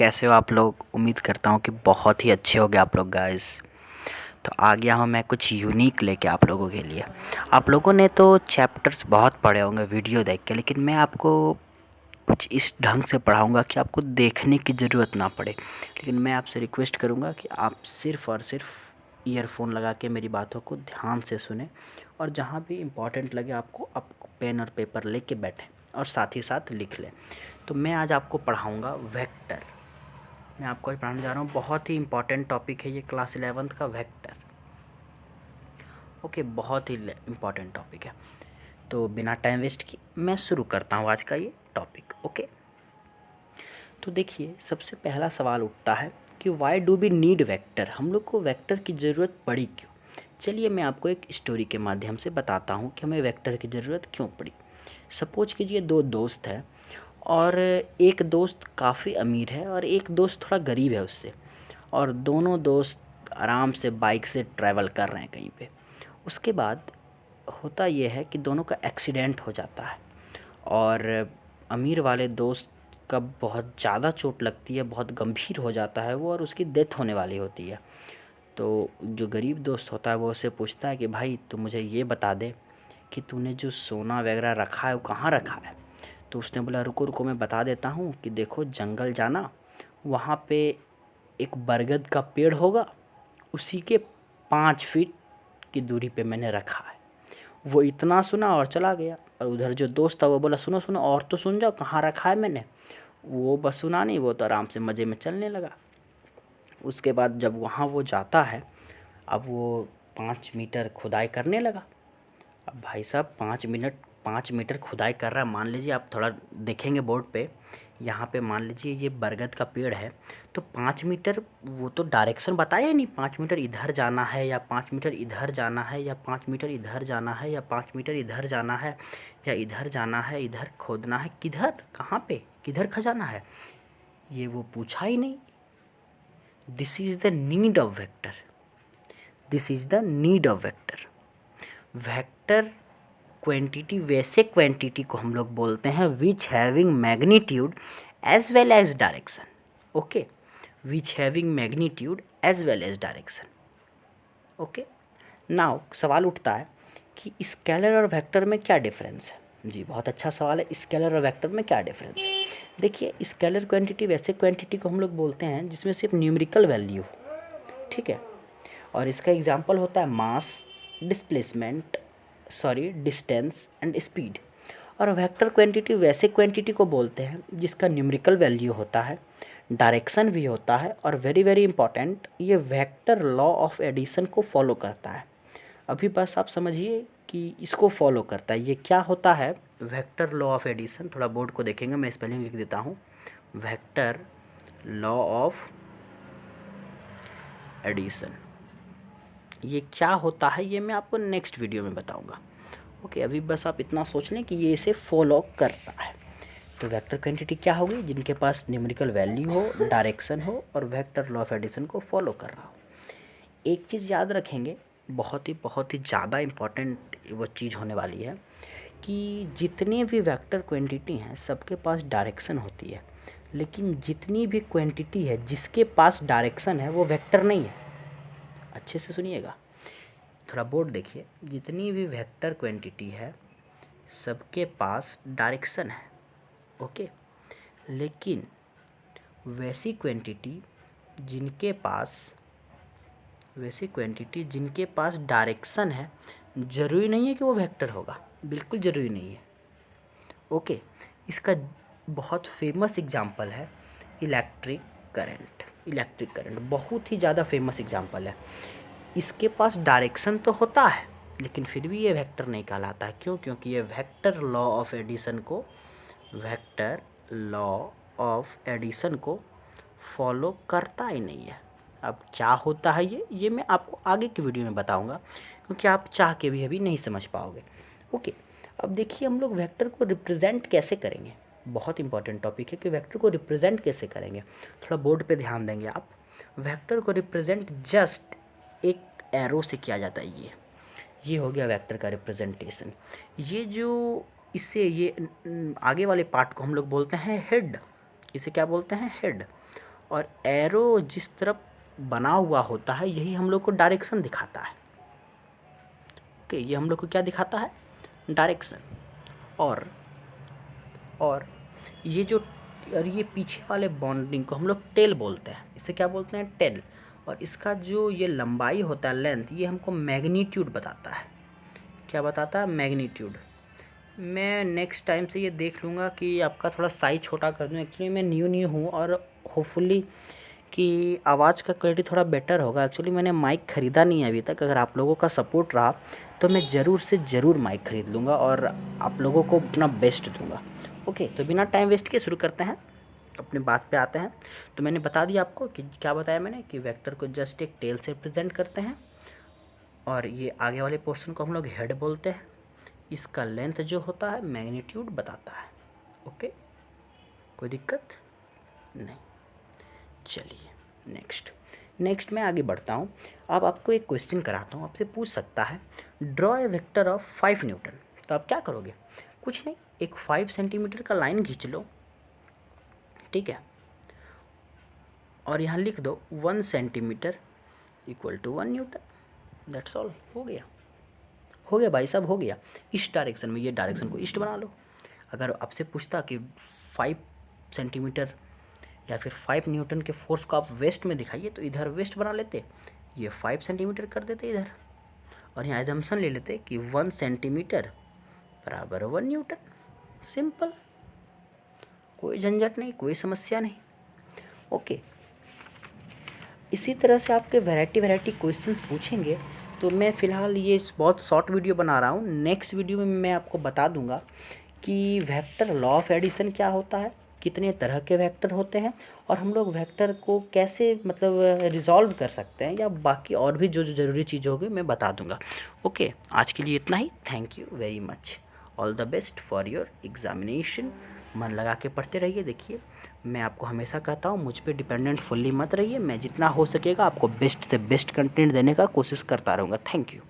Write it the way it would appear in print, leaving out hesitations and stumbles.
कैसे हो आप लोग। उम्मीद करता हूँ कि बहुत ही अच्छे होगे आप लोग गाइस। तो आ गया हूँ मैं कुछ यूनिक लेके आप लोगों के लिए। आप लोगों ने तो चैप्टर्स बहुत पढ़े होंगे वीडियो देख के, लेकिन मैं आपको कुछ इस ढंग से पढ़ाऊँगा कि आपको देखने की ज़रूरत ना पड़े। लेकिन मैं आपसे रिक्वेस्ट करूँगा कि आप सिर्फ़ और सिर्फ ईयरफोन लगा के मेरी बातों को ध्यान से सुने, और जहाँ भी इम्पोर्टेंट लगे आपको पेन और पेपर लेके बैठें और साथ ही साथ लिख लें। तो मैं आज आपको पढ़ाऊँगा वेक्टर। मैं आपको आज पढ़ाने जा रहा हूँ, बहुत ही इम्पॉर्टेंट टॉपिक है ये क्लास 11th का वेक्टर। ओके, बहुत ही इम्पॉर्टेंट टॉपिक है। तो बिना टाइम वेस्ट किए मैं शुरू करता हूँ आज का ये टॉपिक। ओके, तो देखिए सबसे पहला सवाल उठता है कि why do we need vector. हम लोग को वेक्टर की ज़रूरत पड़ी क्यों। चलिए मैं आपको एक स्टोरी के माध्यम से बताता हूँ कि हमें वेक्टर की ज़रूरत क्यों पड़ी। सपोज कीजिए दो दोस्त हैं, और एक दोस्त काफ़ी अमीर है और एक दोस्त थोड़ा गरीब है उससे, और दोनों दोस्त आराम से बाइक से ट्रैवल कर रहे हैं कहीं पे। उसके बाद होता यह है कि दोनों का एक्सीडेंट हो जाता है, और अमीर वाले दोस्त का बहुत ज़्यादा चोट लगती है, बहुत गंभीर हो जाता है वो, और उसकी डेथ होने वाली होती है। तो जो गरीब दोस्त होता है वो उससे पूछता है कि भाई तू मुझे ये बता दे कि तूने जो सोना वगैरह रखा है वो कहाँ रखा है। तो उसने बोला रुको रुको मैं बता देता हूँ कि देखो जंगल जाना, वहाँ पे एक बरगद का पेड़ होगा, उसी के 5 फीट की दूरी पे मैंने रखा है। वो इतना सुना और चला गया। और उधर जो दोस्त था वो बोला सुनो सुनो और तो सुन जाओ कहाँ रखा है मैंने। वो बस सुना नहीं, वो तो आराम से मज़े में चलने लगा। उसके बाद जब वहाँ वो जाता है, अब वो 5 मीटर खुदाई करने लगा। अब भाई साहब 5 मीटर खुदाई कर रहा है। मान लीजिए आप थोड़ा देखेंगे बोर्ड पे, यहाँ पे मान लीजिए ये बरगद का पेड़ है, तो 5 मीटर वो तो डायरेक्शन बताया ही नहीं, 5 मीटर इधर जाना है या 5 मीटर इधर जाना है या 5 मीटर इधर जाना है या 5 मीटर इधर जाना है या इधर जाना है, इधर खोदना है, किधर कहाँ पे किधर खजाना है, ये वो पूछा ही नहीं। This is the need of vector. This is the need of vector. Vector quantity वैसे क्वांटिटी को हम लोग बोलते हैं which having magnitude as well as direction. Okay, which having magnitude as well as direction. Okay, now सवाल उठता है कि स्केलर और वेक्टर में क्या डिफरेंस है। जी बहुत अच्छा सवाल है, स्केलर और वेक्टर में क्या डिफरेंस है। देखिए स्केलर क्वांटिटी वैसे क्वांटिटी को हम लोग बोलते हैं जिसमें सिर्फ न्यूमेरिकल वैल्यू, ठीक है, और इसका एग्जांपल होता है मास, डिस्टेंस एंड स्पीड। और वेक्टर क्वांटिटी वैसे क्वांटिटी को बोलते हैं जिसका न्यूमेरिकल वैल्यू होता है, डायरेक्शन भी होता है, और वेरी वेरी इंपॉर्टेंट ये वेक्टर लॉ ऑफ एडिशन को फॉलो करता है। अभी बस आप समझिए कि इसको फॉलो करता है। ये क्या होता है वेक्टर लॉ ऑफ एडिशन, थोड़ा बोर्ड को देखेंगे, मैं स्पेलिंग लिख देता हूँ। वेक्टर लॉ ऑफ एडिशन ये क्या होता है ये मैं आपको नेक्स्ट वीडियो में बताऊंगा। ओके, अभी बस आप इतना सोच लें कि ये इसे फॉलो करता है। तो वेक्टर क्वांटिटी क्या होगी, जिनके पास न्यूमेरिकल वैल्यू हो, डायरेक्शन हो, और वेक्टर लॉ ऑफ एडिशन को फॉलो कर रहा हो। एक चीज़ याद रखेंगे, बहुत ही ज़्यादा इम्पॉर्टेंट वो चीज़ होने वाली है कि जितने भी वेक्टर क्वांटिटी हैं सबके पास डायरेक्शन होती है, लेकिन जितनी भी क्वांटिटी है जिसके पास डायरेक्शन है वो वेक्टर नहीं है। अच्छे से सुनिएगा, थोड़ा बोर्ड देखिए, जितनी भी वेक्टर क्वांटिटी है सबके पास डायरेक्शन है। ओके, लेकिन वैसी क्वांटिटी जिनके पास डायरेक्शन है ज़रूरी नहीं है कि वो वेक्टर होगा, बिल्कुल ज़रूरी नहीं है। ओके, इसका बहुत फेमस एग्जांपल है इलेक्ट्रिक करंट बहुत ही ज़्यादा फेमस एग्जांपल है। इसके पास डायरेक्शन तो होता है लेकिन फिर भी ये वेक्टर नहीं कहलाता है। क्यों? क्योंकि ये वेक्टर लॉ ऑफ एडिशन को फॉलो करता ही नहीं है। अब क्या होता है ये मैं आपको आगे की वीडियो में बताऊंगा, क्योंकि आप चाह के भी अभी नहीं समझ पाओगे। ओके, अब देखिए हम लोग वेक्टर को रिप्रेजेंट कैसे करेंगे। बहुत इंपॉर्टेंट टॉपिक है कि वेक्टर को रिप्रेजेंट कैसे करेंगे। थोड़ा बोर्ड पे ध्यान देंगे आप। वेक्टर को रिप्रेजेंट जस्ट एक एरो से किया जाता है। ये हो गया वेक्टर का रिप्रेजेंटेशन। ये जो आगे वाले पार्ट को हम लोग बोलते हैं हेड। इसे क्या बोलते हैं? हेड। और एरो जिस तरफ बना हुआ होता है यही हम लोग को डायरेक्शन दिखाता है। ओके, ये हम लोग को क्या दिखाता है? डायरेक्शन। और ये जो और ये पीछे वाले बाउंडिंग को हम लोग टेल बोलते हैं। इसे क्या बोलते हैं? टेल। और इसका जो ये लंबाई होता है, लेंथ, ये हमको मैग्नीट्यूड बताता है। क्या बताता है? मैग्नीट्यूड। मैं नेक्स्ट टाइम से ये देख लूँगा कि आपका थोड़ा साइज छोटा कर दूँ। एक्चुअली मैं न्यू हूँ और होपफुली कि आवाज़ का क्वालिटी थोड़ा बेटर होगा। एक्चुअली मैंने माइक ख़रीदा नहीं है अभी तक। अगर आप लोगों का सपोर्ट रहा तो मैं ज़रूर से ज़रूर माइक ख़रीद लूँगा और आप लोगों को अपना बेस्ट दूँगा। ओके, तो बिना टाइम वेस्ट किए शुरू करते हैं, अपने बात पे आते हैं। तो मैंने बता दिया आपको कि क्या बताया मैंने कि वेक्टर को जस्ट एक टेल से रिप्रेजेंट करते हैं और ये आगे वाले पोर्शन को हम लोग हेड बोलते हैं। इसका लेंथ जो होता है मैग्नीट्यूड बताता है। ओके, कोई दिक्कत नहीं। चलिए नेक्स्ट मैं आगे बढ़ता हूँ। अब आपको एक क्वेश्चन कराता हूँ, आपसे पूछ सकता है draw a vector of 5 Newton. तो आप क्या करोगे? कुछ नहीं, एक 5 सेंटीमीटर का लाइन खींच लो, ठीक है, और यहाँ लिख दो 1 centimetre equal to 1 newton. That's all. हो गया भाई साहब, हो गया। इस डायरेक्शन में, ये डायरेक्शन को ईस्ट बना लो। अगर आपसे पूछता कि 5 सेंटीमीटर या फिर 5 न्यूटन के फोर्स को आप वेस्ट में दिखाइए, तो इधर वेस्ट बना लेते, ये 5 सेंटीमीटर कर देते इधर, और यहाँ एजम्पशन ले लेते कि 1 सेंटीमीटर बराबर 1 न्यूटन। सिंपल, कोई झंझट नहीं, कोई समस्या नहीं। ओके, इसी तरह से आपके वैरायटी क्वेश्चंस पूछेंगे। तो मैं फ़िलहाल ये बहुत शॉर्ट वीडियो बना रहा हूँ। नेक्स्ट वीडियो में मैं आपको बता दूंगा कि वेक्टर लॉ ऑफ एडिशन क्या होता है, कितने तरह के वेक्टर होते हैं, और हम लोग वेक्टर को कैसे मतलब रिजॉल्व कर सकते हैं, या बाकी और भी जो ज़रूरी चीज़ होगी मैं बता दूंगा। ओके, आज के लिए इतना ही। Thank you very much. All the best for your examination. मन लगा के पढ़ते रहिए। देखिए, मैं आपको हमेशा कहता हूँ मुझ पे डिपेंडेंट फुल्ली मत रहिए। मैं जितना हो सकेगा आपको बेस्ट से बेस्ट कंटेंट देने का कोशिश करता रहूँगा। Thank you.